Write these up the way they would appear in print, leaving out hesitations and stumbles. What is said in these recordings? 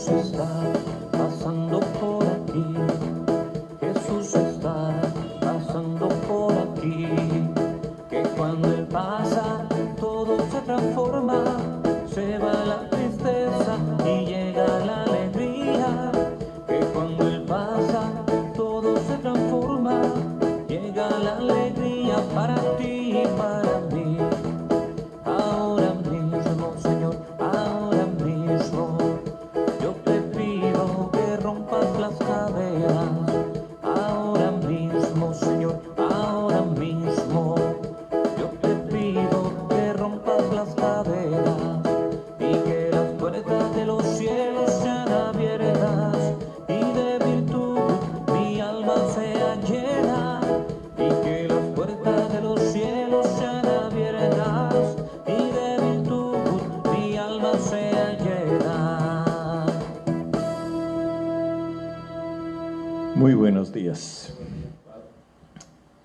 Jesús está pasando por aquí. Jesús está pasando por aquí. Que cuando Él pasa, todo se transforma. Se va la tristeza y llega la alegría. Que cuando Él pasa, todo se transforma. Llega la alegría para ti y para mí. Ahora mismo, Señor, ahora mismo, yo te pido que rompas las cadenas. Ahora mismo, Señor, ahora mismo, yo te pido que rompas las cadenas y que las puertas de los cielos sean abiertas y de virtud mi alma sea llena. Y que las puertas de los cielos sean abiertas y de virtud mi alma sea llena. Muy buenos días.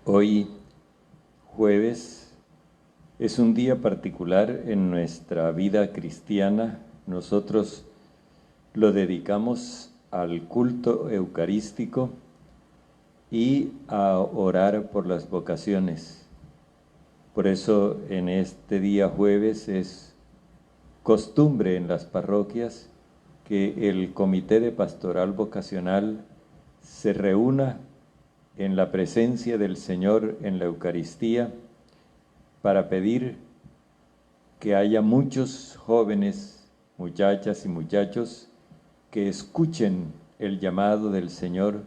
Hoy, jueves, es un día particular en nuestra vida cristiana. Nosotros lo dedicamos al culto eucarístico y a orar por las vocaciones. Por eso en este día jueves es costumbre en las parroquias que el Comité de Pastoral Vocacional se reúna en la presencia del Señor en la Eucaristía para pedir que haya muchos jóvenes, muchachas y muchachos que escuchen el llamado del Señor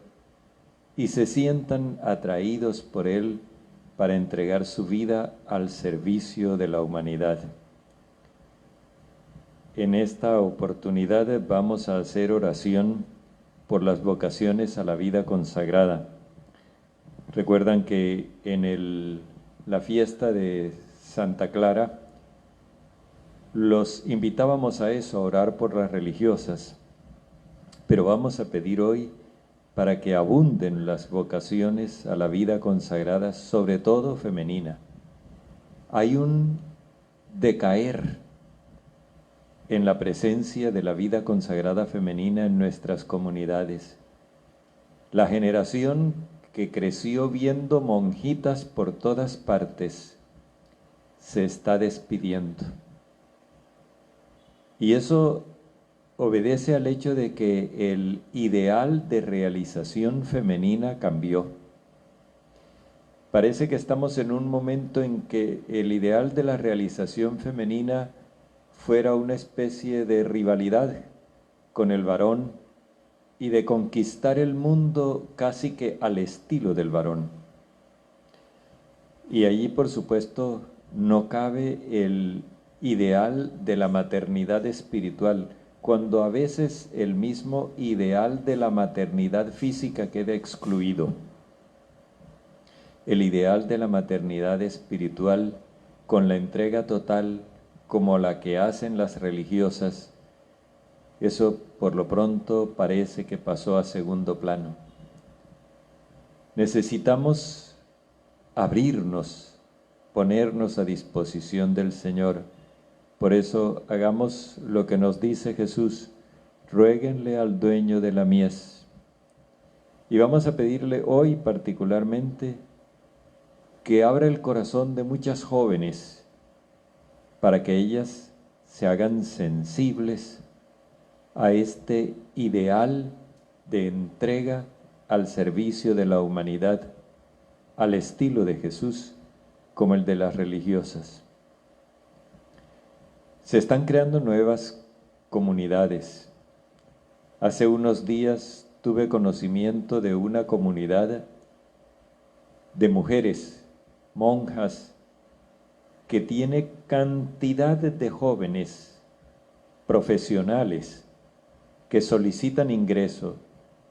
y se sientan atraídos por Él para entregar su vida al servicio de la humanidad. En esta oportunidad vamos a hacer oración por las vocaciones a la vida consagrada. Recuerdan que en la fiesta de Santa Clara los invitábamos a eso, a orar por las religiosas, pero vamos a pedir hoy para que abunden las vocaciones a la vida consagrada, sobre todo femenina. Hay un decaer en la presencia de la vida consagrada femenina en nuestras comunidades. La generación que creció viendo monjitas por todas partes se está despidiendo. Y eso obedece al hecho de que el ideal de realización femenina cambió. Parece que estamos en un momento en que el ideal de la realización femenina fuera una especie de rivalidad con el varón y de conquistar el mundo casi que al estilo del varón. Y allí, por supuesto, no cabe el ideal de la maternidad espiritual, cuando a veces el mismo ideal de la maternidad física queda excluido. El ideal de la maternidad espiritual, con la entrega total, como la que hacen las religiosas, eso por lo pronto parece que pasó a segundo plano. Necesitamos abrirnos, ponernos a disposición del Señor. Por eso hagamos lo que nos dice Jesús: ruéguenle al dueño de la mies. Y vamos a pedirle hoy particularmente que abra el corazón de muchas jóvenes para que ellas se hagan sensibles a este ideal de entrega al servicio de la humanidad, al estilo de Jesús, como el de las religiosas. Se están creando nuevas comunidades. Hace unos días tuve conocimiento de una comunidad de mujeres, monjas, que tiene cantidad de jóvenes profesionales que solicitan ingreso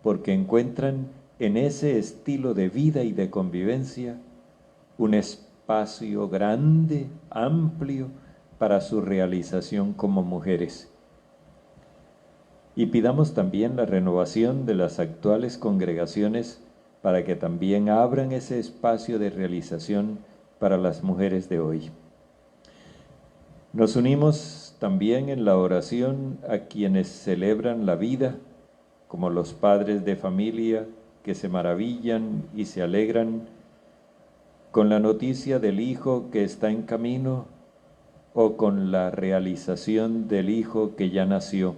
porque encuentran en ese estilo de vida y de convivencia un espacio grande, amplio, para su realización como mujeres. Y pidamos también la renovación de las actuales congregaciones para que también abran ese espacio de realización para las mujeres de hoy. Nos unimos también en la oración a quienes celebran la vida, como los padres de familia que se maravillan y se alegran con la noticia del hijo que está en camino o con la realización del hijo que ya nació.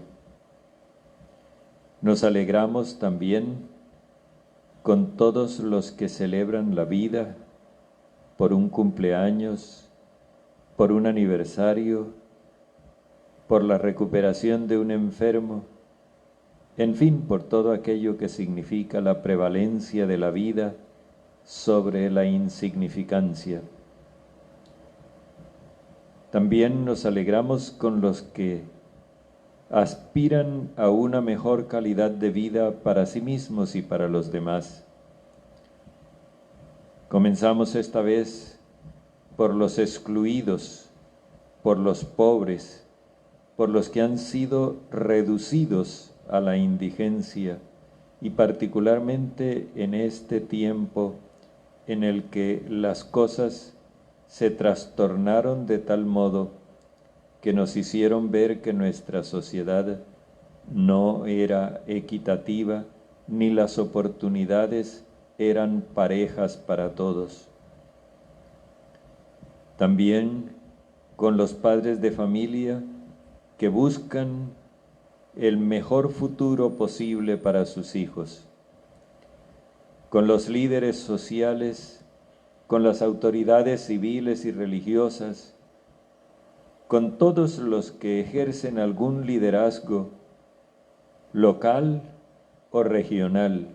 Nos alegramos también con todos los que celebran la vida por un cumpleaños, por un aniversario, por la recuperación de un enfermo, en fin, por todo aquello que significa la prevalencia de la vida sobre la insignificancia. También nos alegramos con los que aspiran a una mejor calidad de vida para sí mismos y para los demás. Comenzamos esta vez por los excluidos, por los pobres, por los que han sido reducidos a la indigencia y particularmente en este tiempo en el que las cosas se trastornaron de tal modo que nos hicieron ver que nuestra sociedad no era equitativa ni las oportunidades eran parejas para todos. También con los padres de familia que buscan el mejor futuro posible para sus hijos, con los líderes sociales, con las autoridades civiles y religiosas, con todos los que ejercen algún liderazgo local o regional,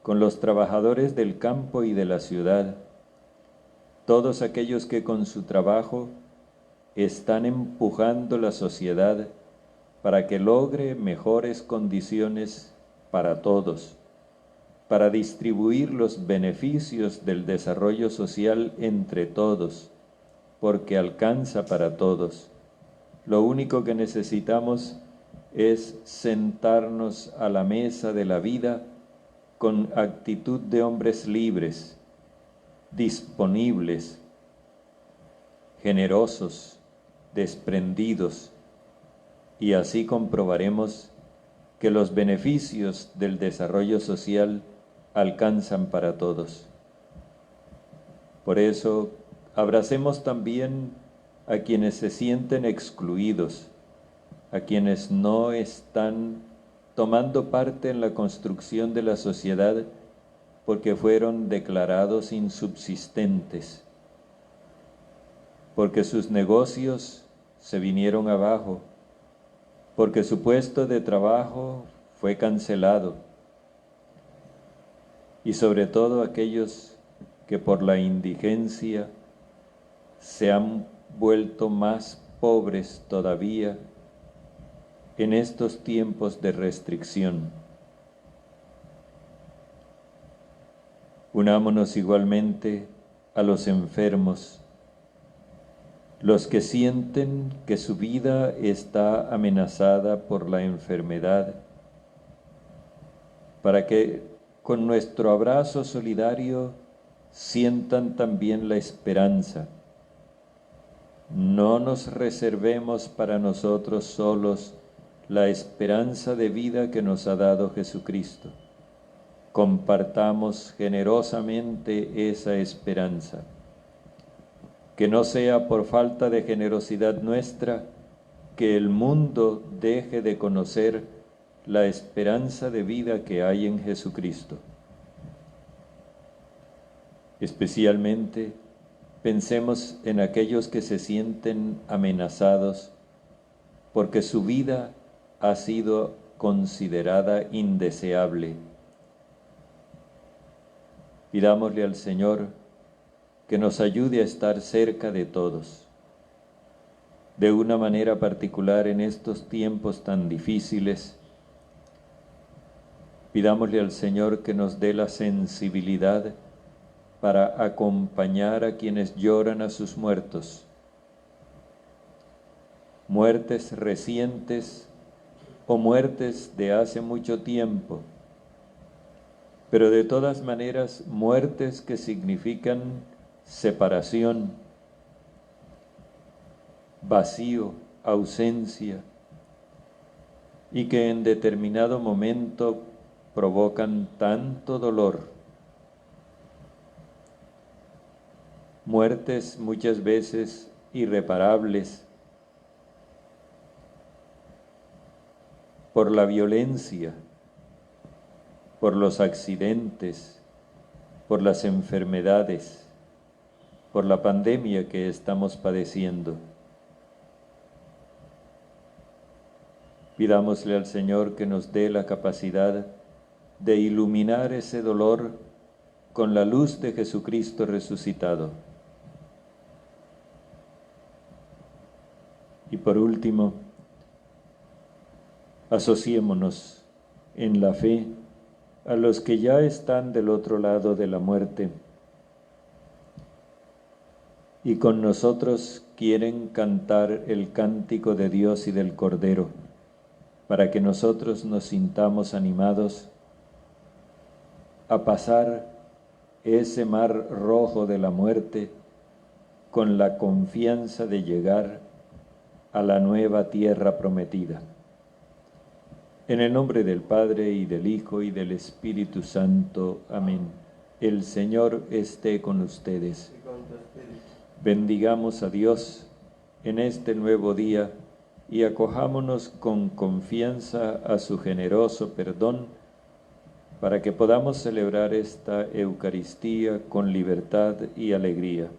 con los trabajadores del campo y de la ciudad, todos aquellos que con su trabajo están empujando la sociedad para que logre mejores condiciones para todos, para distribuir los beneficios del desarrollo social entre todos, porque alcanza para todos. Lo único que necesitamos es sentarnos a la mesa de la vida con actitud de hombres libres, disponibles, generosos, desprendidos, y así comprobaremos que los beneficios del desarrollo social alcanzan para todos. Por eso, abracemos también a quienes se sienten excluidos, a quienes no están tomando parte en la construcción de la sociedad porque fueron declarados insubsistentes, porque sus negocios se vinieron abajo, porque su puesto de trabajo fue cancelado, y sobre todo aquellos que por la indigencia se han vuelto más pobres todavía en estos tiempos de restricción. Unámonos igualmente a los enfermos, los que sienten que su vida está amenazada por la enfermedad, para que con nuestro abrazo solidario sientan también la esperanza. No nos reservemos para nosotros solos la esperanza de vida que nos ha dado Jesucristo. Compartamos generosamente esa esperanza. Que no sea por falta de generosidad nuestra que el mundo deje de conocer la esperanza de vida que hay en Jesucristo. Especialmente, pensemos en aquellos que se sienten amenazados porque su vida ha sido considerada indeseable. Pidámosle al Señor que nos ayude a estar cerca de todos, de una manera particular en estos tiempos tan difíciles. Pidámosle al Señor que nos dé la sensibilidad para acompañar a quienes lloran a sus muertos, muertes recientes o muertes de hace mucho tiempo, pero de todas maneras muertes que significan separación, vacío, ausencia, y que en determinado momento provocan tanto dolor, muertes muchas veces irreparables por la violencia, por los accidentes, por las enfermedades, por la pandemia que estamos padeciendo. Pidámosle al Señor que nos dé la capacidad de iluminar ese dolor con la luz de Jesucristo resucitado. Y por último, asociémonos en la fe a los que ya están del otro lado de la muerte y con nosotros quieren cantar el cántico de Dios y del Cordero, para que nosotros nos sintamos animados a pasar ese mar rojo de la muerte con la confianza de llegar a la nueva tierra prometida. En el nombre del Padre, y del Hijo, y del Espíritu Santo. Amén. El Señor esté con ustedes. Bendigamos a Dios en este nuevo día y acojámonos con confianza a su generoso perdón, para que podamos celebrar esta Eucaristía con libertad y alegría.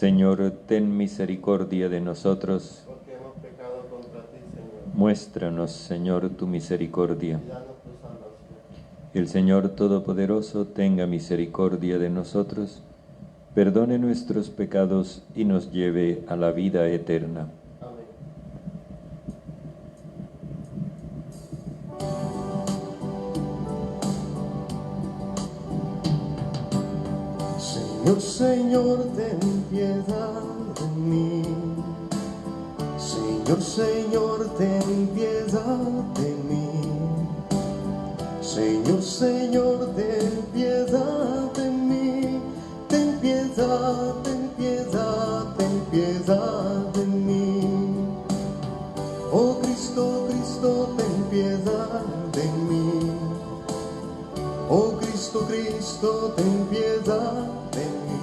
Señor, ten misericordia de nosotros. Porque hemos pecado contra ti, Señor. Muéstranos, Señor, tu misericordia. Y danos tu salvación. El Señor Todopoderoso tenga misericordia de nosotros, perdone nuestros pecados y nos lleve a la vida eterna. Amén. Señor, Señor, ten piedad de mí. Señor, Señor, ten piedad de mí. Señor, Señor, ten piedad de mí. Ten piedad, ten piedad, ten piedad de mí. Oh Cristo, Cristo, ten piedad de mí. Oh Cristo, Cristo, ten piedad de mí.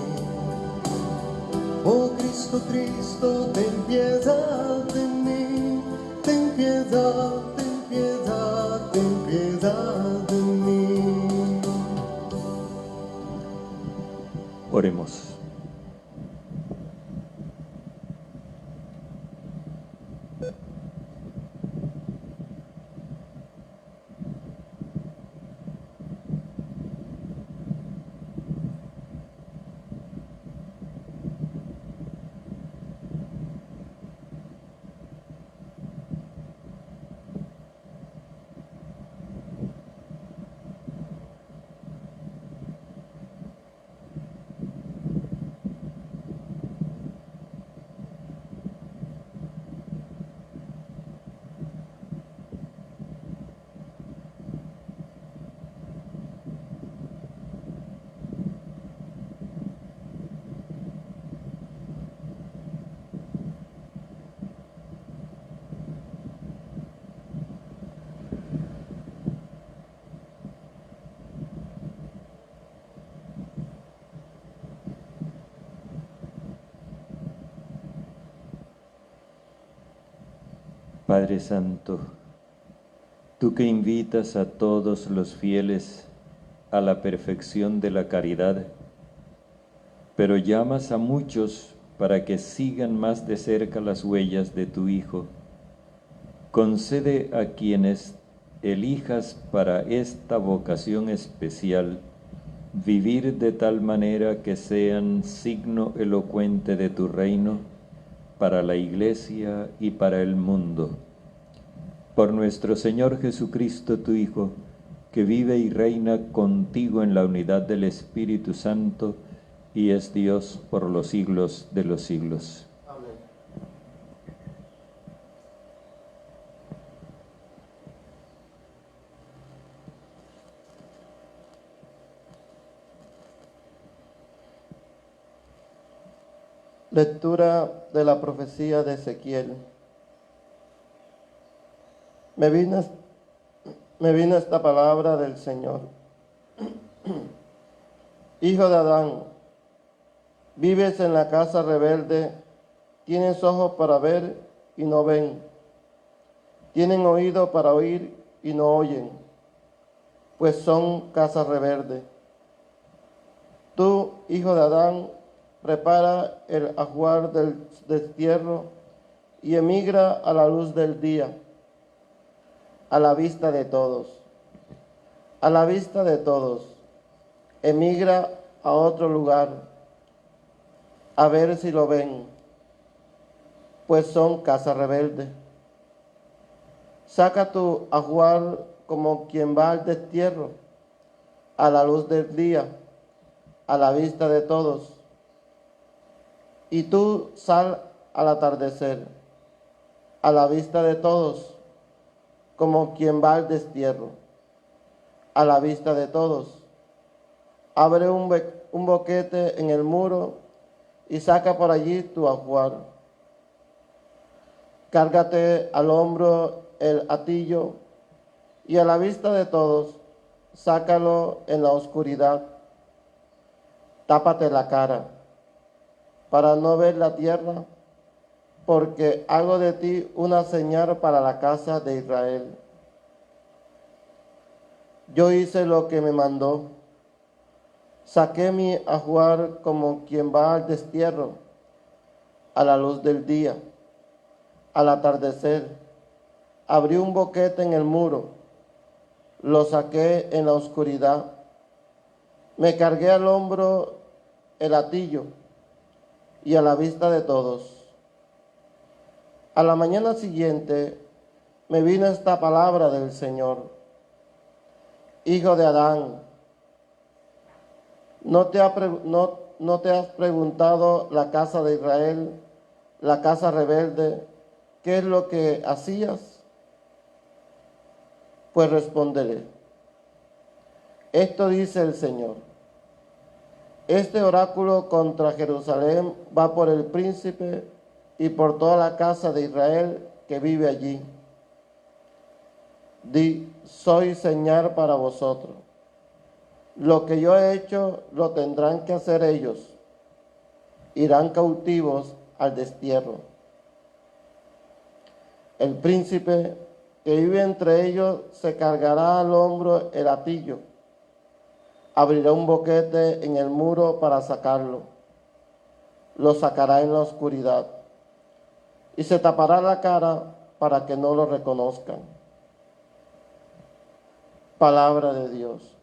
Oh Cristo, Cristo, ten piedad de mí. Ten piedad, ten piedad, ten piedad de mí. Oremos. Padre Santo, tú que invitas a todos los fieles a la perfección de la caridad, pero llamas a muchos para que sigan más de cerca las huellas de tu Hijo, concede a quienes elijas para esta vocación especial vivir de tal manera que sean signo elocuente de tu reino para la Iglesia y para el mundo. Por nuestro Señor Jesucristo, tu Hijo, que vive y reina contigo en la unidad del Espíritu Santo y es Dios por los siglos de los siglos. Amén. Lectura de la profecía de Ezequiel. Me vino esta palabra del Señor. Hijo de Adán, vives en la casa rebelde, tienes ojos para ver y no ven, tienen oído para oír y no oyen, pues son casa rebelde. Tú, hijo de Adán, prepara el ajuar del destierro y emigra a la luz del día, a la vista de todos. A la vista de todos, emigra a otro lugar, a ver si lo ven, pues son casa rebelde. Saca tu ajuar como quien va al destierro, a la luz del día, a la vista de todos. Y tú sal al atardecer, a la vista de todos, como quien va al destierro, a la vista de todos. Abre un boquete en el muro y saca por allí tu ajuar. Cárgate al hombro el hatillo y a la vista de todos, sácalo en la oscuridad. Tápate la cara para no ver la tierra, porque hago de ti una señal para la casa de Israel. Yo hice lo que me mandó. Saqué mi ajuar como quien va al destierro, a la luz del día, al atardecer. Abrí un boquete en el muro, lo saqué en la oscuridad. Me cargué al hombro el hatillo y a la vista de todos. A la mañana siguiente me vino esta palabra del Señor. Hijo de Adán, ¿no te has preguntado la casa de Israel, la casa rebelde, qué es lo que hacías? Pues responderé, esto dice el Señor. Este oráculo contra Jerusalén va por el príncipe y por toda la casa de Israel que vive allí. Di, soy señal para vosotros. Lo que yo he hecho lo tendrán que hacer ellos. Irán cautivos al destierro. El príncipe que vive entre ellos se cargará al hombro el hatillo. Abrirá un boquete en el muro para sacarlo. Lo sacará en la oscuridad. Y se tapará la cara para que no lo reconozcan. Palabra de Dios.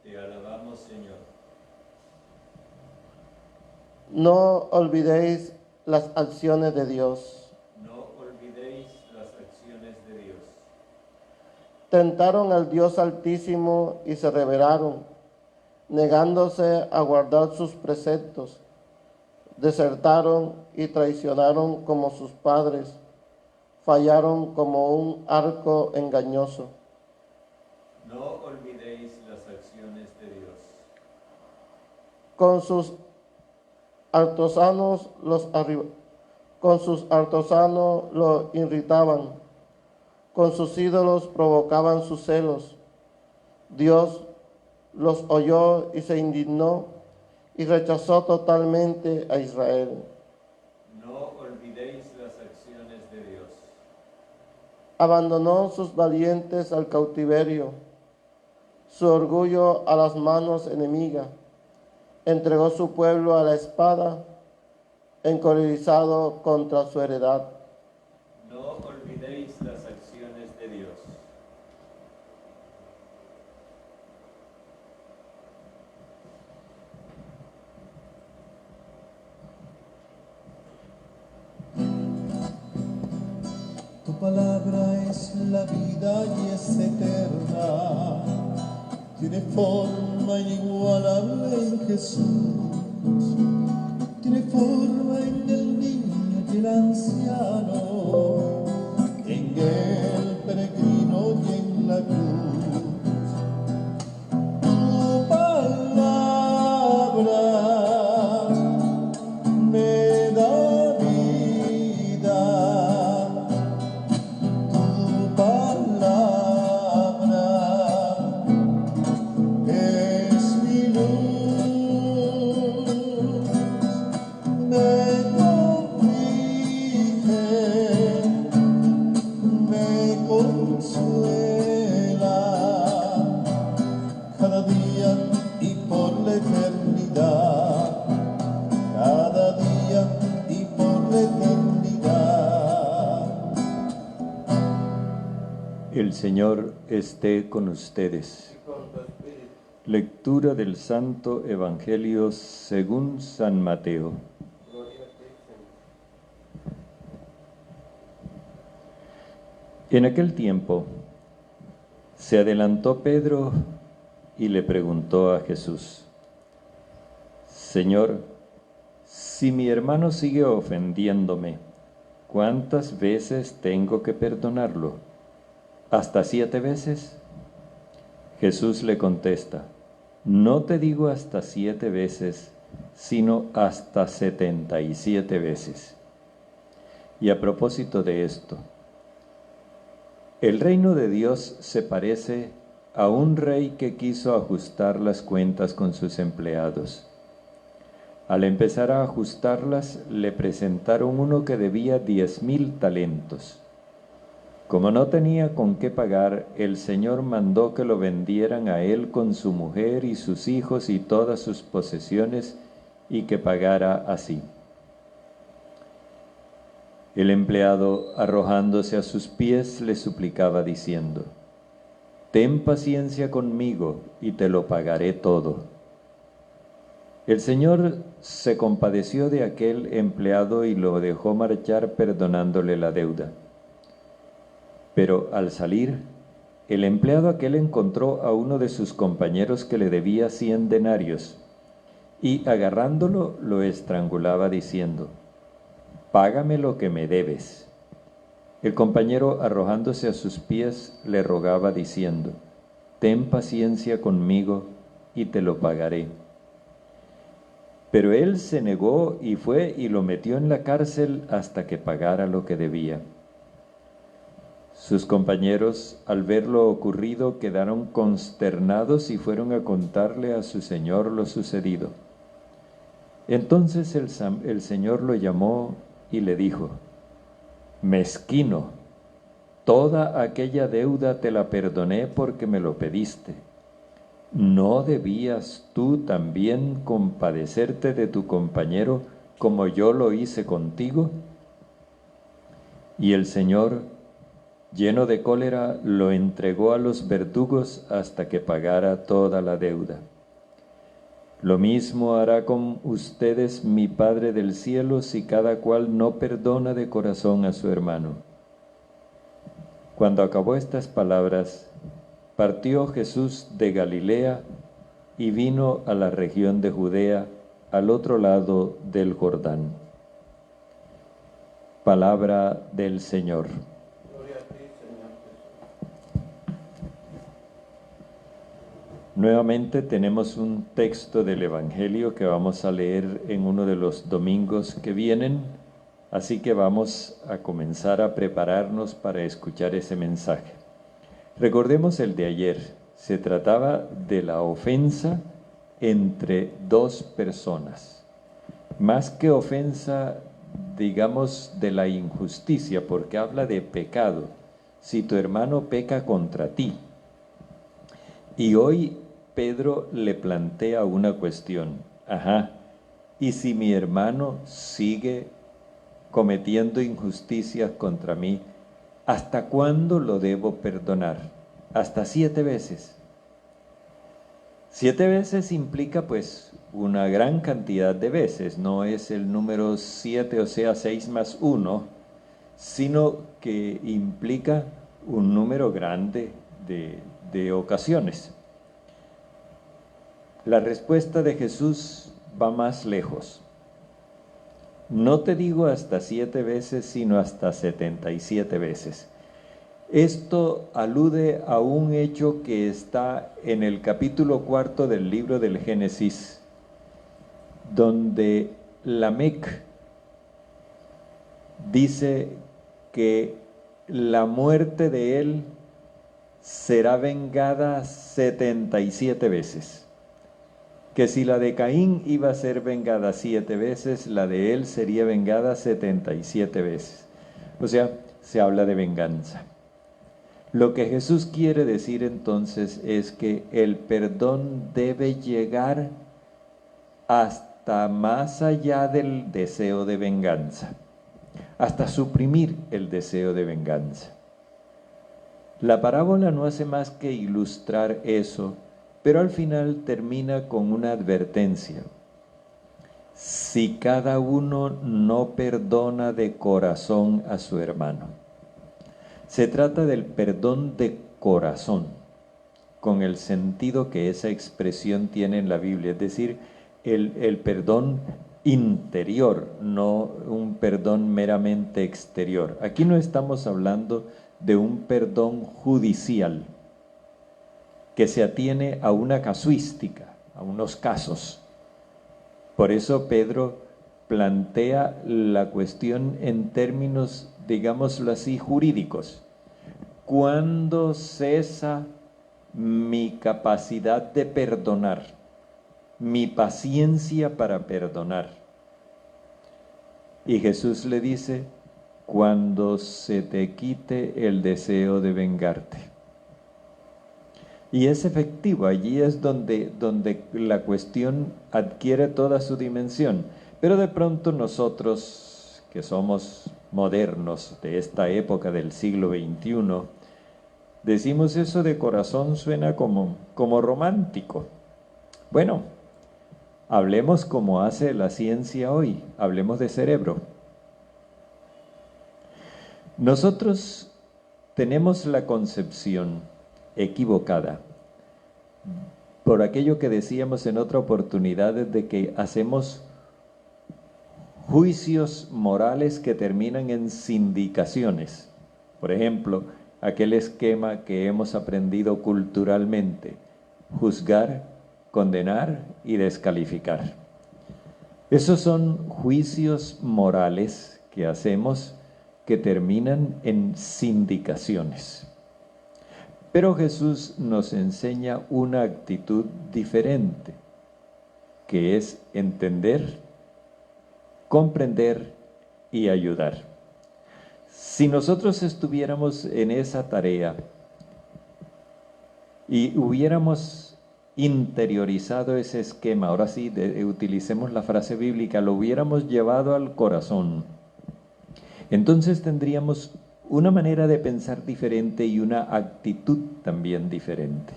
Te alabamos, Señor. No olvidéis las acciones de Dios. No olvidéis las acciones de Dios. Tentaron al Dios Altísimo y se rebelaron, negándose a guardar sus preceptos. Desertaron y traicionaron como sus padres. Fallaron como un arco engañoso. No olvidéis las acciones de Dios. Con sus artesanos lo irritaban, con sus ídolos provocaban sus celos. Dios los oyó y se indignó y rechazó totalmente a Israel. No olvidéis las acciones de Dios. Abandonó sus valientes al cautiverio, su orgullo a las manos enemigas. Entregó su pueblo a la espada, encolerizado contra su heredad. No olvidéis las acciones de Dios. Tu palabra es la vida y es eterna. Tiene forma inigualable en Jesús. Tiene forma en el niño y el anciano, en el peregrino y en la cruz. Tu palabra me da vida. Tu palabra es mi luz. Me corrige, me consuela, cada día y por la eternidad, cada día y por la eternidad. El Señor esté con ustedes. Lectura del Santo Evangelio según San Mateo. En aquel tiempo se adelantó Pedro y le preguntó a Jesús: Señor, si mi hermano sigue ofendiéndome, ¿cuántas veces tengo que perdonarlo? ¿Hasta 7 veces? Jesús le contesta: No te digo hasta 7 veces, sino hasta 77 veces. Y a propósito de esto, el reino de Dios se parece a un rey que quiso ajustar las cuentas con sus empleados. Al empezar a ajustarlas, le presentaron uno que debía 10,000 talentos. Como no tenía con qué pagar, el Señor mandó que lo vendieran a él con su mujer y sus hijos y todas sus posesiones, y que pagara así. El empleado, arrojándose a sus pies, le suplicaba diciendo: Ten paciencia conmigo y te lo pagaré todo. El Señor se compadeció de aquel empleado y lo dejó marchar perdonándole la deuda. Pero al salir, el empleado aquel encontró a uno de sus compañeros que le debía 100 denarios, y agarrándolo lo estrangulaba diciendo: Págame lo que me debes. El compañero, arrojándose a sus pies, le rogaba diciendo: Ten paciencia conmigo y te lo pagaré. Pero él se negó y fue y lo metió en la cárcel hasta que pagara lo que debía. Sus compañeros, al ver lo ocurrido, quedaron consternados y fueron a contarle a su señor lo sucedido. Entonces el Señor lo llamó y le dijo: Mezquino, toda aquella deuda te la perdoné porque me lo pediste. ¿No debías tú también compadecerte de tu compañero como yo lo hice contigo? Y el Señor, lleno de cólera, lo entregó a los verdugos hasta que pagara toda la deuda. Lo mismo hará con ustedes mi Padre del cielo si cada cual no perdona de corazón a su hermano. Cuando acabó estas palabras, partió Jesús de Galilea y vino a la región de Judea, al otro lado del Jordán. Palabra del Señor. Nuevamente tenemos un texto del Evangelio que vamos a leer en uno de los domingos que vienen, así que vamos a comenzar a prepararnos para escuchar ese mensaje. Recordemos el de ayer, se trataba de la ofensa entre 2 personas, más que ofensa, digamos, de la injusticia, porque habla de pecado, si tu hermano peca contra ti. Y hoy Pedro le plantea una cuestión. ¿Y si mi hermano sigue cometiendo injusticias contra mí, hasta cuándo lo debo perdonar? ¿Hasta 7 veces? 7 veces implica pues una gran cantidad de veces, no es el número 7, o sea 6 más 1, sino que implica un número grande de ocasiones. La respuesta de Jesús va más lejos. No te digo hasta 7 veces, sino hasta 77 veces. Esto alude a un hecho que está en el capítulo 4 del libro del Génesis, donde Lamec dice que la muerte de él será vengada 77 veces. Que si la de Caín iba a ser vengada 7 veces, la de él sería vengada 77 veces. O sea, se habla de venganza. Lo que Jesús quiere decir entonces es que el perdón debe llegar hasta más allá del deseo de venganza, hasta suprimir el deseo de venganza. La parábola no hace más que ilustrar eso, pero al final termina con una advertencia. Si cada uno no perdona de corazón a su hermano. Se trata del perdón de corazón, con el sentido que esa expresión tiene en la Biblia, es decir, el perdón interior, no un perdón meramente exterior. Aquí no estamos hablando de un perdón judicial, que se atiene a una casuística, a unos casos. Por eso Pedro plantea la cuestión en términos, digámoslo así, jurídicos. ¿Cuándo cesa mi capacidad de perdonar, mi paciencia para perdonar? Y Jesús le dice, cuando se te quite el deseo de vengarte. Y es efectivo, allí es donde la cuestión adquiere toda su dimensión. Pero de pronto nosotros, que somos modernos de esta época del siglo XXI, decimos eso de corazón suena como romántico. Bueno, hablemos como hace la ciencia hoy, hablemos de cerebro. Nosotros tenemos la concepción equivocada por aquello que decíamos en otra oportunidad de que hacemos juicios morales que terminan en sindicaciones. Por ejemplo, aquel esquema que hemos aprendido culturalmente: juzgar, condenar y descalificar. Esos son juicios morales que hacemos que terminan en sindicaciones. Pero Jesús nos enseña una actitud diferente, que es entender, comprender y ayudar. Si nosotros estuviéramos en esa tarea y hubiéramos interiorizado ese esquema, ahora sí, utilicemos la frase bíblica, lo hubiéramos llevado al corazón, entonces tendríamos una manera de pensar diferente y una actitud también diferente.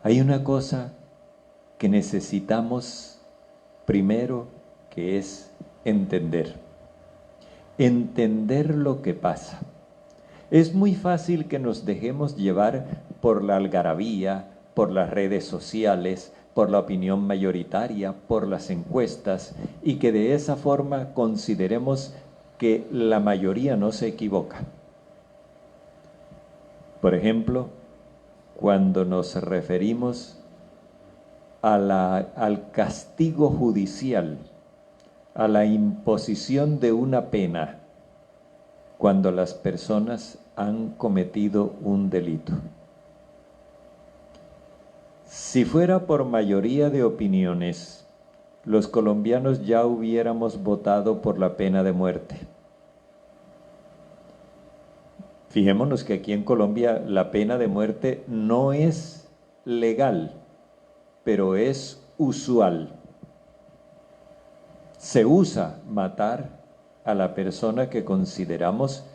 Hay una cosa que necesitamos primero, que es entender lo que pasa. Es muy fácil que nos dejemos llevar por la algarabía, por las redes sociales, por la opinión mayoritaria, por las encuestas, y que de esa forma consideremos que la mayoría no se equivoca. Por ejemplo, cuando nos referimos al castigo judicial, a la imposición de una pena, cuando las personas han cometido un delito. Si fuera por mayoría de opiniones, los colombianos ya hubiéramos votado por la pena de muerte. Fijémonos que aquí en Colombia la pena de muerte no es legal, pero es usual. Se usa matar a la persona que consideramos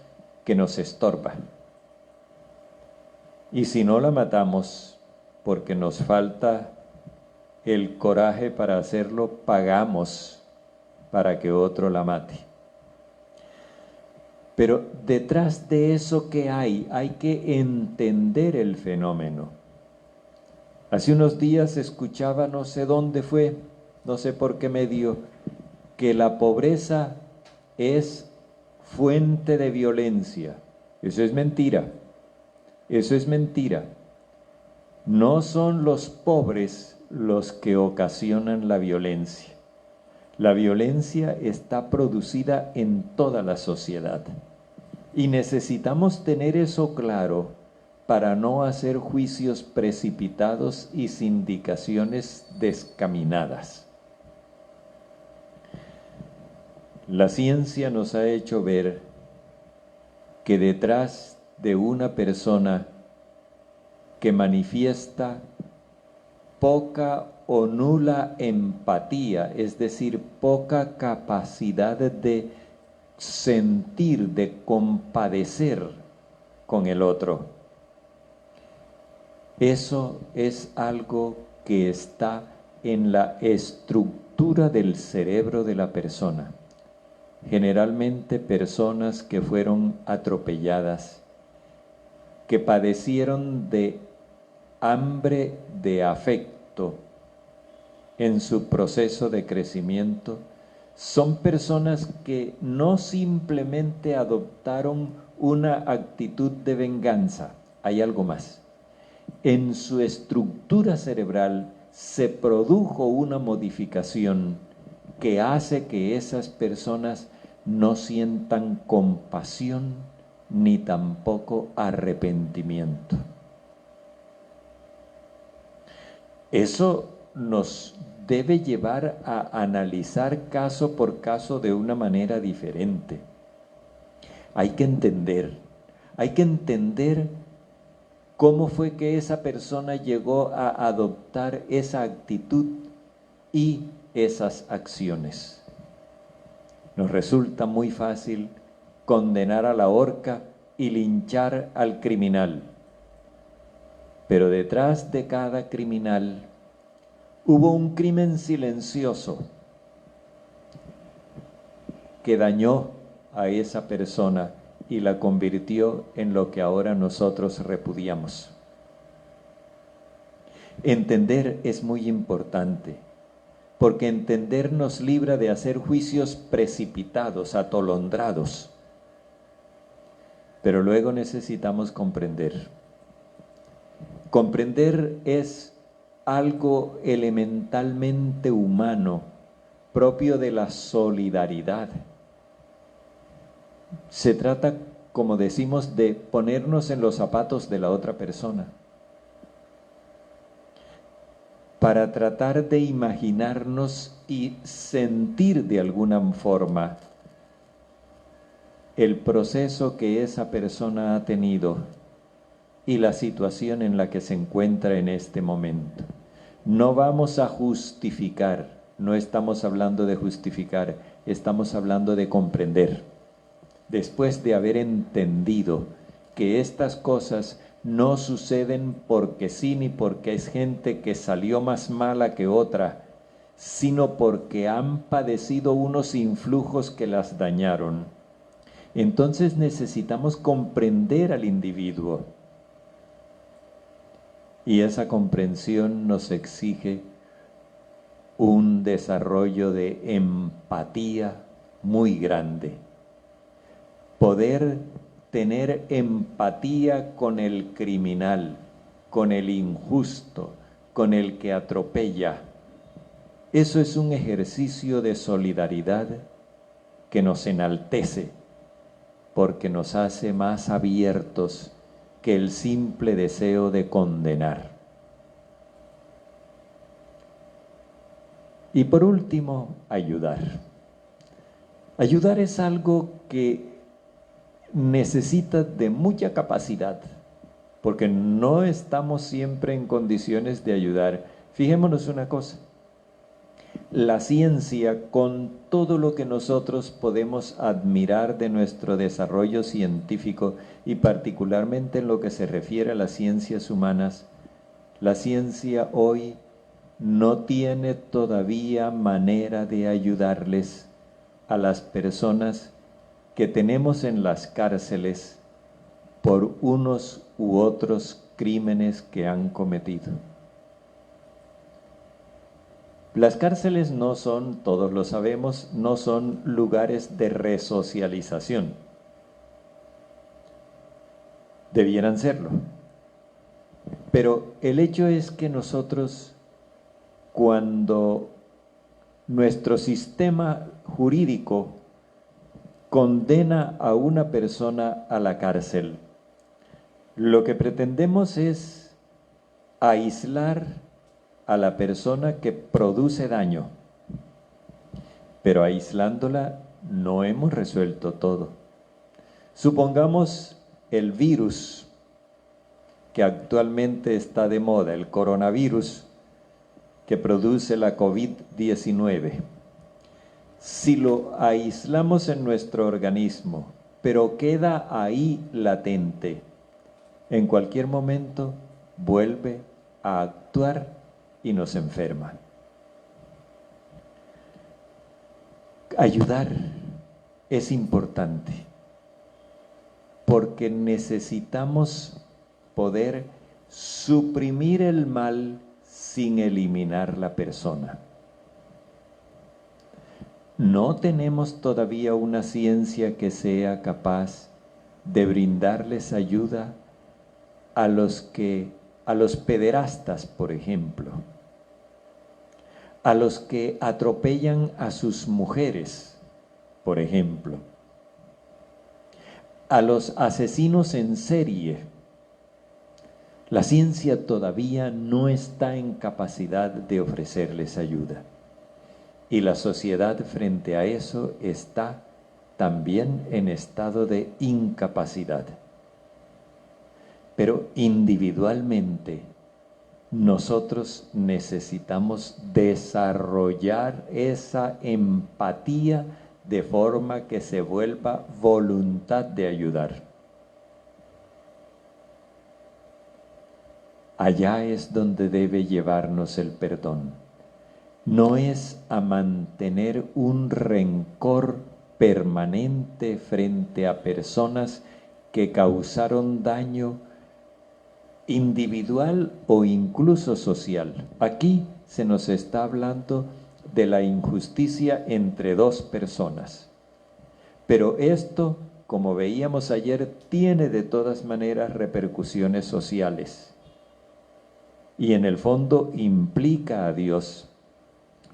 que nos estorba. Y si no la matamos porque nos falta el coraje para hacerlo, pagamos para que otro la mate. Pero detrás de eso que hay que entender el fenómeno. Hace unos días escuchaba, no sé dónde fue, no sé por qué medio, que la pobreza es fuente de violencia. Eso es mentira. Eso es mentira. No son los pobres los que ocasionan la violencia. La violencia está producida en toda la sociedad. Y necesitamos tener eso claro para no hacer juicios precipitados y sindicaciones descaminadas. La ciencia nos ha hecho ver que detrás de una persona que manifiesta poca o nula empatía, es decir, poca capacidad de sentir, de compadecer con el otro, eso es algo que está en la estructura del cerebro de la persona. Generalmente personas que fueron atropelladas, que padecieron de hambre de afecto en su proceso de crecimiento, son personas que no simplemente adoptaron una actitud de venganza, hay algo más. En su estructura cerebral se produjo una modificación que hace que esas personas no sientan compasión ni tampoco arrepentimiento. Eso nos debe llevar a analizar caso por caso de una manera diferente. Hay que entender cómo fue que esa persona llegó a adoptar esa actitud y esas acciones. Nos resulta muy fácil condenar a la horca y linchar al criminal. Pero detrás de cada criminal hubo un crimen silencioso que dañó a esa persona y la convirtió en lo que ahora nosotros repudiamos. Entender es muy importante, porque entender nos libra de hacer juicios precipitados, atolondrados. Pero luego necesitamos comprender. Comprender es algo elementalmente humano, propio de la solidaridad. Se trata, como decimos, de ponernos en los zapatos de la otra persona, para tratar de imaginarnos y sentir de alguna forma el proceso que esa persona ha tenido y la situación en la que se encuentra en este momento. No vamos a justificar, no estamos hablando de justificar, estamos hablando de comprender. Después de haber entendido que estas cosas no suceden porque sí ni porque es gente que salió más mala que otra, sino porque han padecido unos influjos que las dañaron. Entonces necesitamos comprender al individuo. Y esa comprensión nos exige un desarrollo de empatía muy grande. Poder tener empatía con el criminal, con el injusto, con el que atropella. Eso es un ejercicio de solidaridad que nos enaltece, porque nos hace más abiertos que el simple deseo de condenar. Y por último, ayudar. Ayudar es algo que necesita de mucha capacidad, porque no estamos siempre en condiciones de ayudar. Fijémonos una cosa, la ciencia, con todo lo que nosotros podemos admirar de nuestro desarrollo científico y particularmente en lo que se refiere a las ciencias humanas, la ciencia hoy no tiene todavía manera de ayudarles a las personas que tenemos en las cárceles por unos u otros crímenes que han cometido. Las cárceles no son, todos lo sabemos, no son lugares de resocialización. Debieran serlo. Pero el hecho es que nosotros, cuando nuestro sistema jurídico condena a una persona a la cárcel, lo que pretendemos es aislar a la persona que produce daño, pero aislándola no hemos resuelto todo. Supongamos el virus que actualmente está de moda, el coronavirus que produce la COVID-19. Si lo aislamos en nuestro organismo, pero queda ahí latente, en cualquier momento vuelve a actuar y nos enferma. Ayudar es importante porque necesitamos poder suprimir el mal sin eliminar la persona. No tenemos todavía una ciencia que sea capaz de brindarles ayuda a los pederastas, por ejemplo, a los que atropellan a sus mujeres, por ejemplo, a los asesinos en serie. La ciencia todavía no está en capacidad de ofrecerles ayuda. Y la sociedad frente a eso está también en estado de incapacidad. Pero individualmente nosotros necesitamos desarrollar esa empatía de forma que se vuelva voluntad de ayudar. Allá es donde debe llevarnos el perdón. No es a mantener un rencor permanente frente a personas que causaron daño individual o incluso social. Aquí se nos está hablando de la injusticia entre dos personas. Pero esto, como veíamos ayer, tiene de todas maneras repercusiones sociales. Y en el fondo implica a Dios,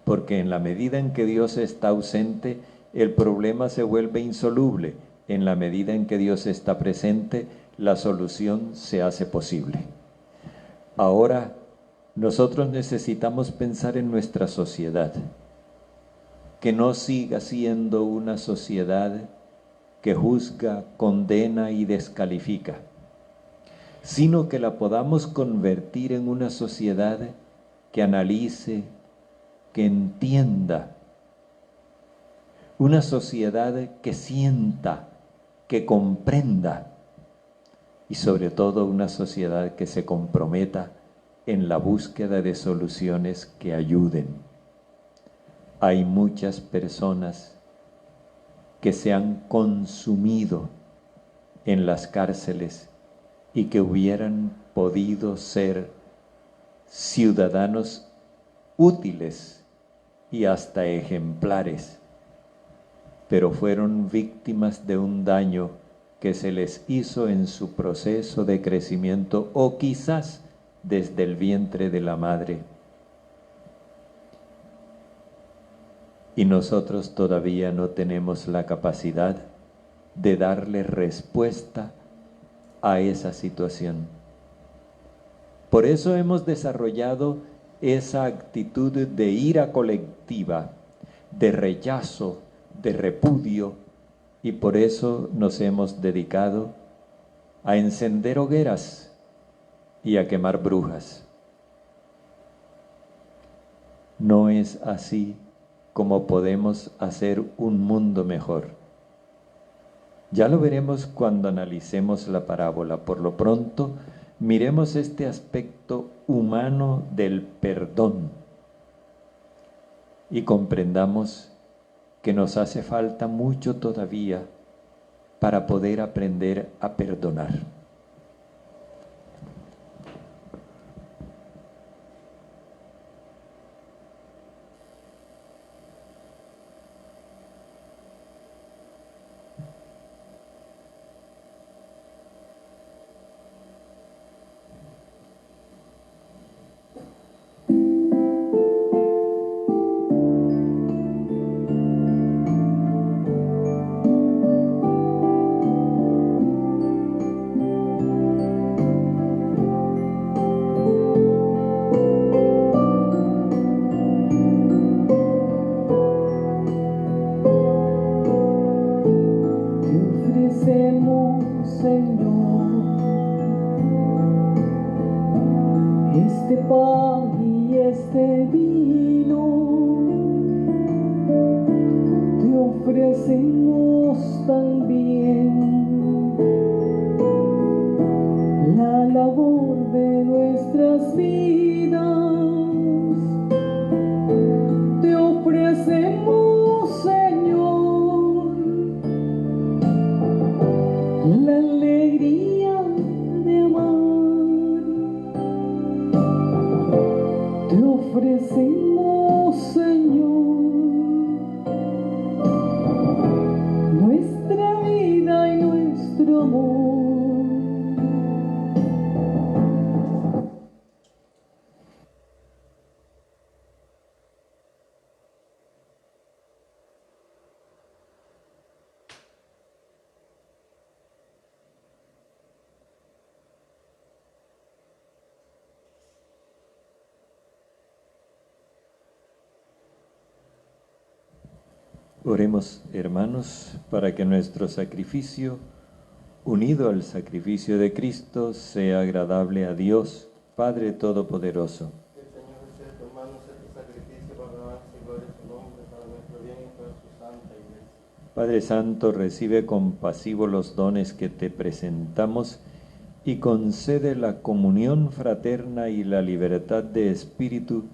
porque en la medida en que Dios está ausente, el problema se vuelve insoluble. En la medida en que Dios está presente, la solución se hace posible. Ahora, nosotros necesitamos pensar en nuestra sociedad, que no siga siendo una sociedad que juzga, condena y descalifica, sino que la podamos convertir en una sociedad que analice, que entienda, una sociedad que sienta, que comprenda, y sobre todo una sociedad que se comprometa en la búsqueda de soluciones que ayuden. Hay muchas personas que se han consumido en las cárceles y que hubieran podido ser ciudadanos útiles y hasta ejemplares, pero fueron víctimas de un daño que se les hizo en su proceso de crecimiento o quizás desde el vientre de la madre. Y nosotros todavía no tenemos la capacidad de darle respuesta a esa situación. Por eso hemos desarrollado esa actitud de ira colectiva, de rechazo, de repudio, y por eso nos hemos dedicado a encender hogueras y a quemar brujas. No es así como podemos hacer un mundo mejor. Ya lo veremos cuando analicemos la parábola. Por lo pronto, miremos este aspecto humano del perdón y comprendamos que nos hace falta mucho todavía para poder aprender a perdonar. Oremos, hermanos, para que nuestro sacrificio, unido al sacrificio de Cristo, sea agradable a Dios, Padre Todopoderoso. Que el Señor reciba de tus manos este sacrificio para alabanza y gloria de su nombre, para nuestro bien y toda su santa iglesia. Padre Santo, recibe compasivo los dones que te presentamos y concede la comunión fraterna y la libertad de espíritu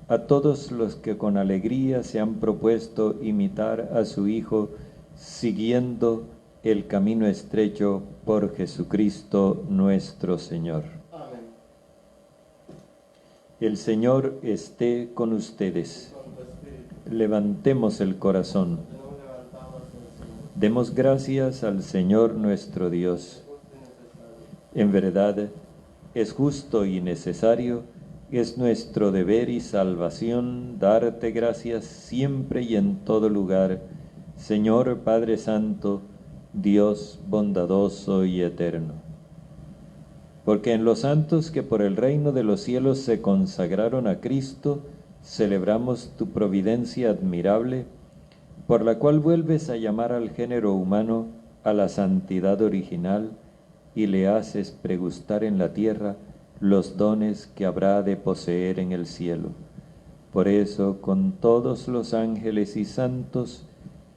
a todos los que con alegría se han propuesto imitar a su Hijo, siguiendo el camino estrecho por Jesucristo nuestro Señor. Amén. El Señor esté con ustedes. Con tu espíritu. Levantemos el corazón. Tenemos levantado hacia el Señor. Demos gracias al Señor nuestro Dios. Justo y necesario. En verdad, es justo y necesario, es nuestro deber y salvación darte gracias siempre y en todo lugar, Señor Padre Santo, Dios bondadoso y eterno. Porque en los santos que por el reino de los cielos se consagraron a Cristo, celebramos tu providencia admirable, por la cual vuelves a llamar al género humano a la santidad original y le haces pregustar en la tierra los dones que habrá de poseer en el cielo. Por eso, con todos los ángeles y santos,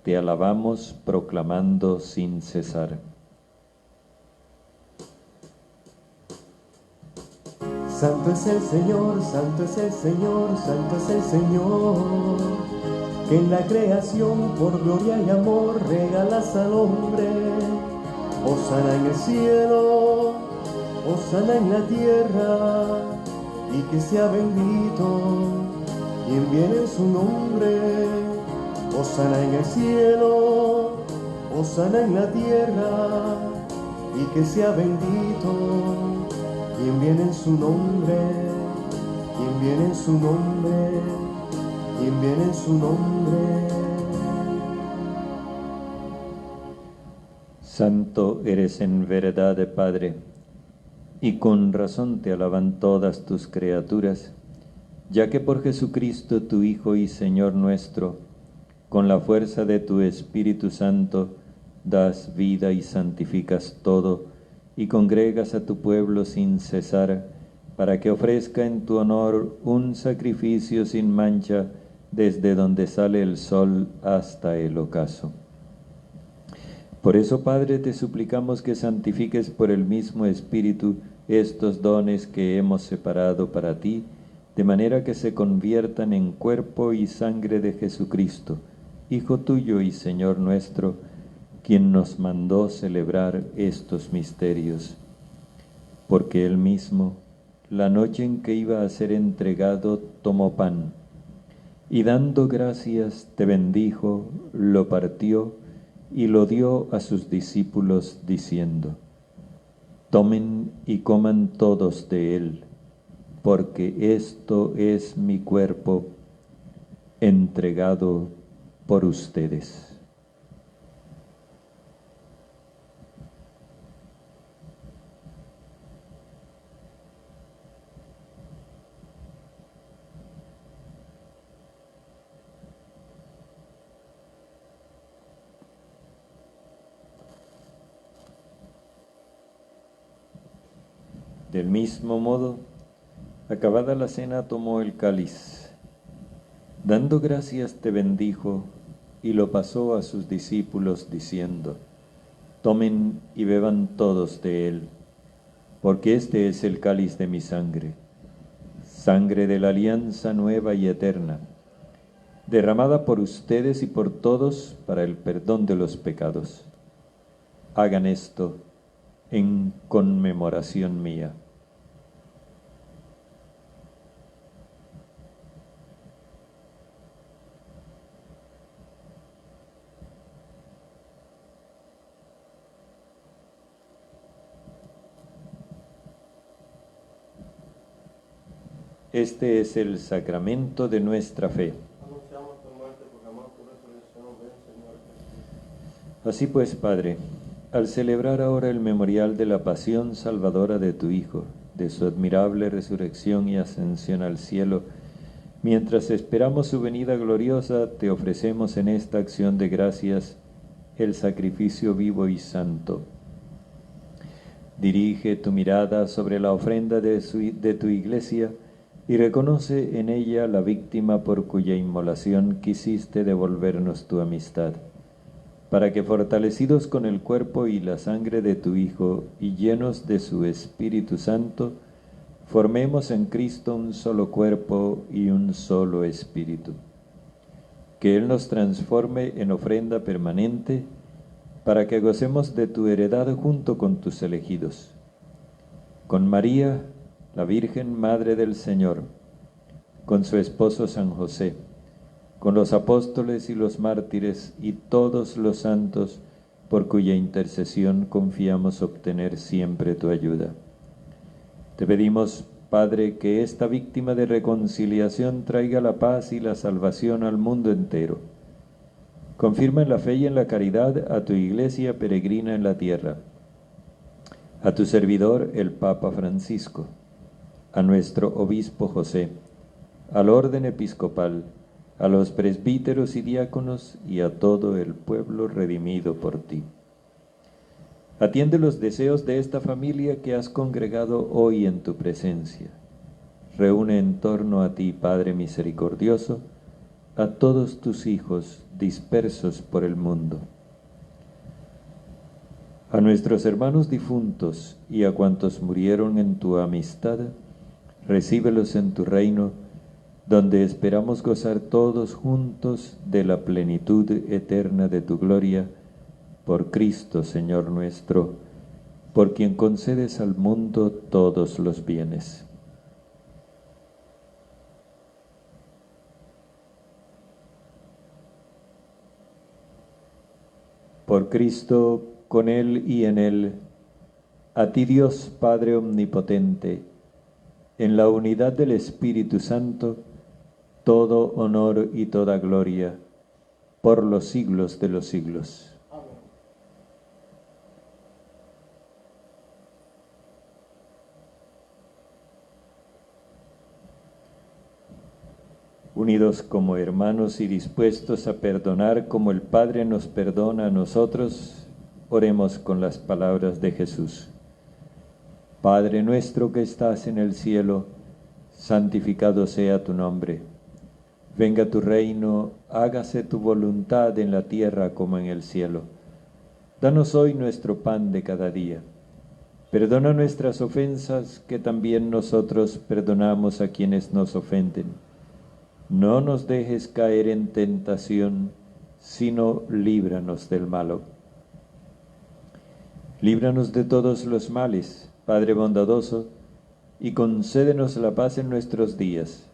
te alabamos proclamando sin cesar. Santo es el Señor, santo es el Señor, santo es el Señor, que en la creación por gloria y amor regalas al hombre. Hosana en el cielo, hosana en la tierra, y que sea bendito quien viene en su nombre. Hosana en el cielo, hosana en la tierra, y que sea bendito quien viene en su nombre, quien viene en su nombre, quien viene en su nombre. Santo eres en verdad, Padre, y con razón te alaban todas tus criaturas, ya que por Jesucristo, tu Hijo y Señor nuestro, con la fuerza de tu Espíritu Santo, das vida y santificas todo, y congregas a tu pueblo sin cesar, para que ofrezca en tu honor un sacrificio sin mancha, desde donde sale el sol hasta el ocaso. Por eso, Padre, te suplicamos que santifiques por el mismo Espíritu estos dones que hemos separado para ti, de manera que se conviertan en cuerpo y sangre de Jesucristo, Hijo tuyo y Señor nuestro, quien nos mandó celebrar estos misterios, porque él mismo, la noche en que iba a ser entregado, tomó pan, y dando gracias te bendijo, lo partió y lo dio a sus discípulos diciendo: Tomen y coman todos de él, porque esto es mi cuerpo entregado por ustedes. Del mismo modo, acabada la cena, tomó el cáliz, dando gracias te bendijo y lo pasó a sus discípulos diciendo: Tomen y beban todos de él, porque este es el cáliz de mi sangre, sangre de la alianza nueva y eterna, derramada por ustedes y por todos para el perdón de los pecados. Hagan esto en conmemoración mía. Este es el sacramento de nuestra fe. Anunciamos tu muerte, proclamamos tu resurrección. Ven, Señor Jesús. Así pues, Padre, al celebrar ahora el memorial de la pasión salvadora de tu Hijo, de su admirable resurrección y ascensión al cielo, mientras esperamos su venida gloriosa, te ofrecemos en esta acción de gracias el sacrificio vivo y santo. Dirige tu mirada sobre la ofrenda de tu Iglesia y reconoce en ella la víctima por cuya inmolación quisiste devolvernos tu amistad, para que fortalecidos con el cuerpo y la sangre de tu Hijo y llenos de su Espíritu Santo, formemos en Cristo un solo cuerpo y un solo espíritu. Que Él nos transforme en ofrenda permanente, para que gocemos de tu heredad junto con tus elegidos. Con María, la Virgen Madre del Señor, con su esposo San José, con los apóstoles y los mártires y todos los santos, por cuya intercesión confiamos obtener siempre tu ayuda. Te pedimos, Padre, que esta víctima de reconciliación traiga la paz y la salvación al mundo entero. Confirma en la fe y en la caridad a tu Iglesia peregrina en la tierra, a tu servidor el Papa Francisco, a nuestro Obispo José, al orden episcopal, a los presbíteros y diáconos y a todo el pueblo redimido por ti. Atiende los deseos de esta familia que has congregado hoy en tu presencia. Reúne en torno a ti, Padre misericordioso, a todos tus hijos dispersos por el mundo. A nuestros hermanos difuntos y a cuantos murieron en tu amistad, recíbelos en tu reino, donde esperamos gozar todos juntos de la plenitud eterna de tu gloria, por Cristo Señor nuestro, por quien concedes al mundo todos los bienes. Por Cristo, con Él y en Él, a ti Dios Padre Omnipotente, en la unidad del Espíritu Santo, todo honor y toda gloria, por los siglos de los siglos. Amén. Unidos como hermanos y dispuestos a perdonar como el Padre nos perdona a nosotros, oremos con las palabras de Jesús. Padre nuestro que estás en el cielo, santificado sea tu nombre. Venga tu reino, hágase tu voluntad en la tierra como en el cielo. Danos hoy nuestro pan de cada día. Perdona nuestras ofensas, que también nosotros perdonamos a quienes nos ofenden. No nos dejes caer en tentación, sino líbranos del malo. Líbranos de todos los males, Padre bondadoso, y concédenos la paz en nuestros días,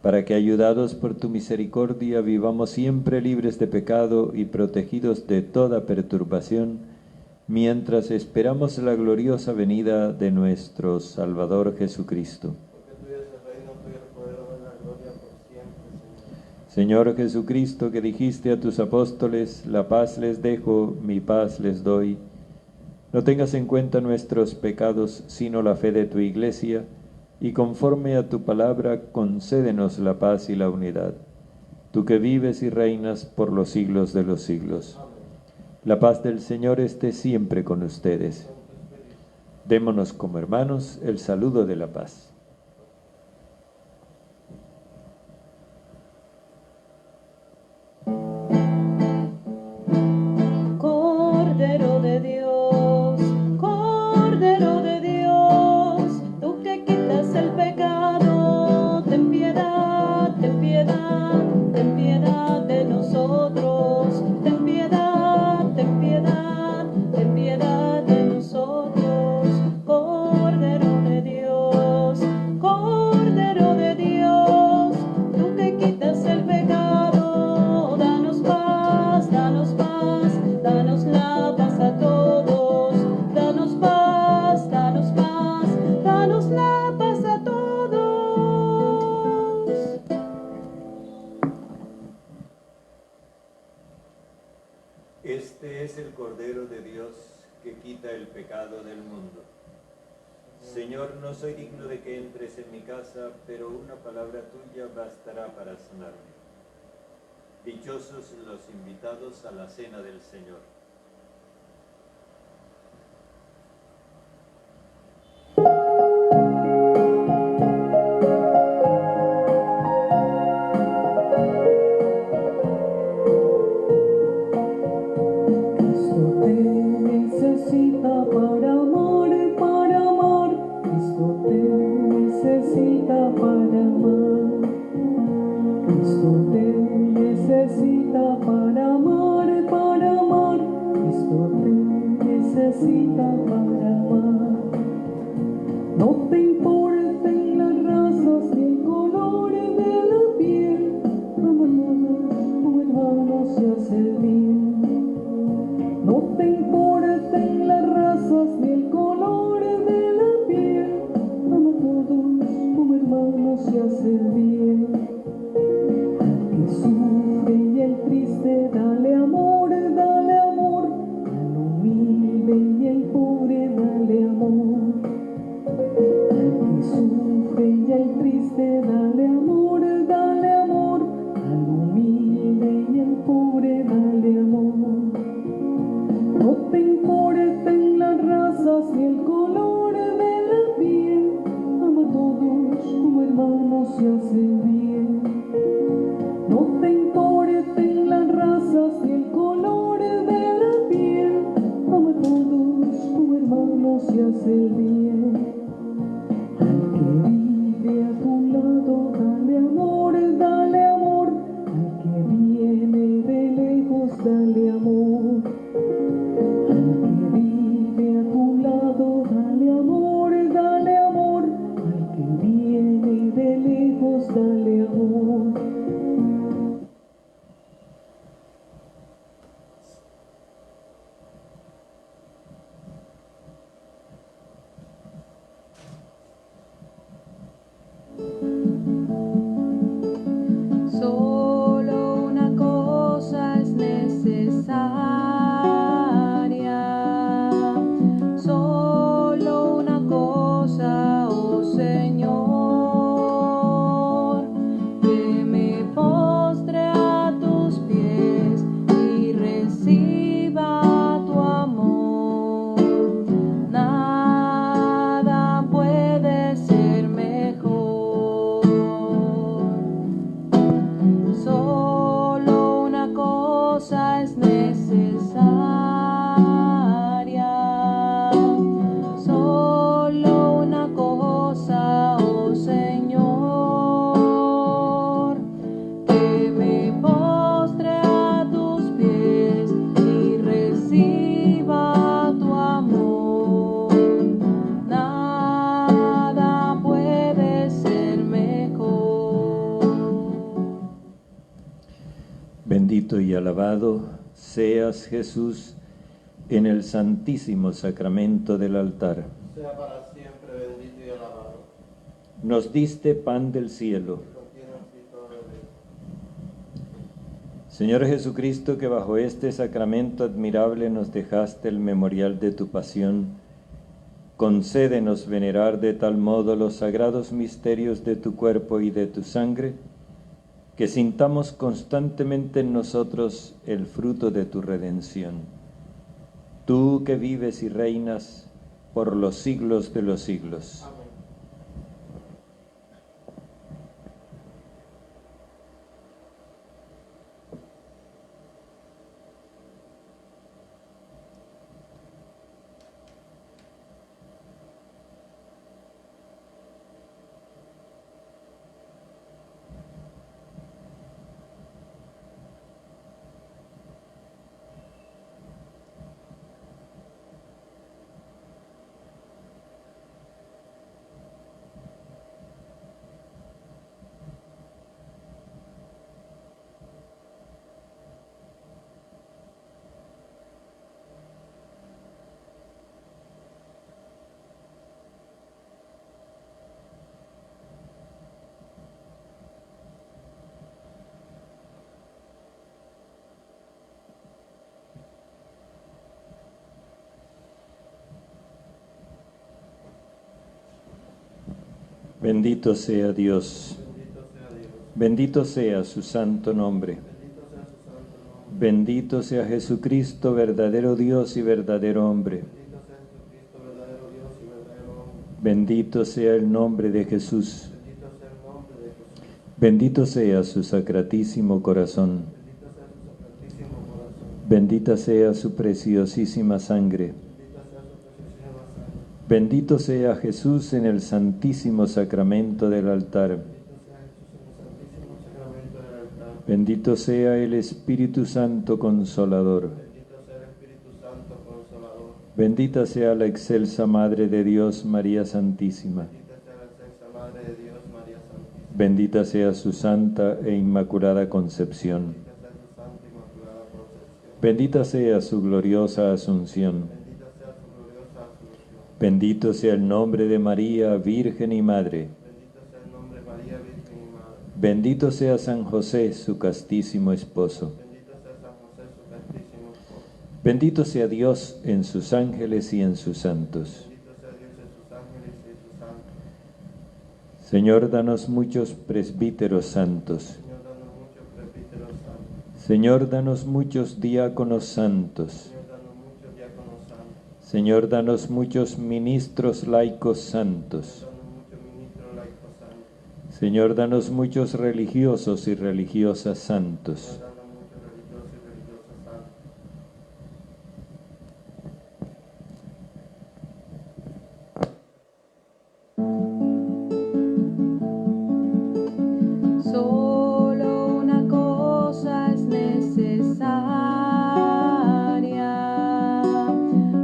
para que, ayudados por tu misericordia, vivamos siempre libres de pecado y protegidos de toda perturbación, mientras esperamos la gloriosa venida de nuestro Salvador Jesucristo. Señor Jesucristo, que dijiste a tus apóstoles, la paz les dejo, mi paz les doy, no tengas en cuenta nuestros pecados, sino la fe de tu Iglesia, y conforme a tu palabra, concédenos la paz y la unidad. Tú que vives y reinas por los siglos de los siglos. La paz del Señor esté siempre con ustedes. Démonos como hermanos el saludo de la paz. Cordero de Dios, Cordero de Dios, tú que quitas el pecado, ten piedad, ten piedad, ten piedad de nosotros, ten piedad, ten piedad, ten piedad de nosotros, Cordero de Dios, Cordero de Dios, tú que quitas el pecado, danos paz, danos paz. Danos la paz a todos, danos paz, danos paz, danos la paz a todos. Este es el Cordero de Dios que quita el pecado del mundo. Señor, no soy digno de que entres en mi casa, pero una palabra tuya bastará para sanarme. Dichosos los invitados a la cena del Señor. Cristo te necesita para amar, Cristo te necesita para amar, Cristo te necesita para amar, Cristo te necesita para amar. No te importen las razas ni el color de la piel, ama a todos como hermanos y hace el bien. No te importen las razas ni el color de la piel, ama a todos como hermanos y hace el bien. Al que sufre y el triste, dale amor, al humilde y el pobre, dale amor. Al que sufre y el triste, dale amor, al humilde y el pobre, dale amor. No te importen las razas ni el color de la piel, ama a todos como hermanos y hace bien. No te importen las razas ni el color de la piel, ama a todos como hermanos y hace bien. Al que vive a tu lado, dale amor, al que viene de lejos, dale amor. Al que vive a tu lado, dale amor, al que viene de lejos, dale amor. Bendito y alabado seas, Jesús, en el santísimo sacramento del altar. Sea para siempre bendito y alabado. Nos diste pan del cielo. Contiene así toda la ley. Señor Jesucristo, que bajo este sacramento admirable nos dejaste el memorial de tu pasión, concédenos venerar de tal modo los sagrados misterios de tu cuerpo y de tu sangre, que sintamos constantemente en nosotros el fruto de tu redención. Tú que vives y reinas por los siglos de los siglos. Amén. Bendito sea Dios. Bendito sea su santo nombre. Bendito sea Jesucristo, verdadero Dios y verdadero hombre. Bendito sea el nombre de Jesús. Bendito sea su sacratísimo corazón. Bendita sea su preciosísima sangre. Bendito sea Jesús en el santísimo sacramento del altar. Bendito sea el Espíritu Santo Consolador. Bendita sea la excelsa Madre de Dios, María Santísima. Bendita sea su santa e inmaculada concepción. Bendita sea su gloriosa asunción. Bendito sea el nombre de María, Virgen y Madre. Bendito sea San José, su castísimo esposo. Bendito sea Dios en sus ángeles y en sus santos. Señor, danos muchos presbíteros santos. Señor, danos muchos diáconos santos. Señor, danos muchos ministros laicos santos. Señor, danos muchos religiosos y religiosas santos. Solo una cosa es necesaria,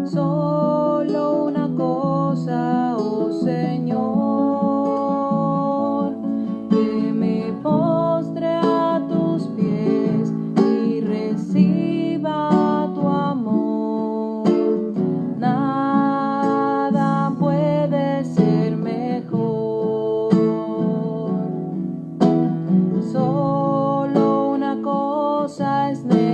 solo una cosa, oh Señor, que me postre a tus pies y reciba tu amor. Nada puede ser mejor. Solo una cosa es necesaria.